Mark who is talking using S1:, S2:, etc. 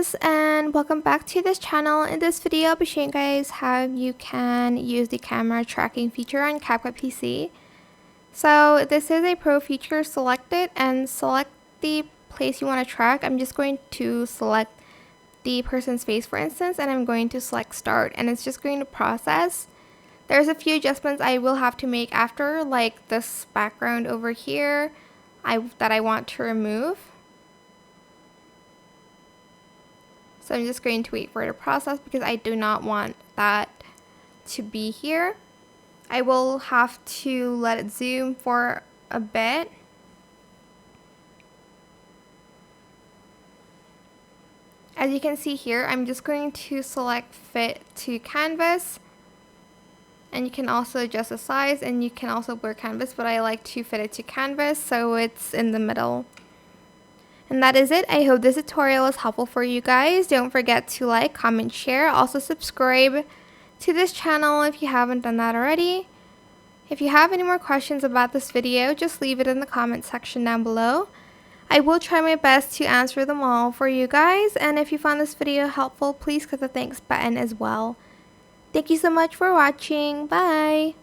S1: guys, and welcome back to this channel. In this video I'll be showing you guys how you can use the camera tracking feature on CapCut PC. So this is a pro feature. Select it and select the place you want to track. I'm just going to select the person's face, for instance, and I'm going to select start, and it's just going to process. There's a few adjustments I will have to make after, like this background over here that I want to remove. So I'm just going to wait for it to process because I do not want that to be here. I will have to let it zoom for a bit. As you can see here, I'm just going to select fit to canvas. And you can also adjust the size, and you can also blur canvas, but I like to fit it to canvas so it's in the middle. And that is it. I hope this tutorial is helpful for you guys. Don't forget to like, comment, share. Also subscribe to this channel if you haven't done that already. If you have any more questions about this video, just leave it in the comment section down below. I will try my best to answer them all for you guys. And if you found this video helpful, please click the thanks button as well. Thank you so much for watching. Bye!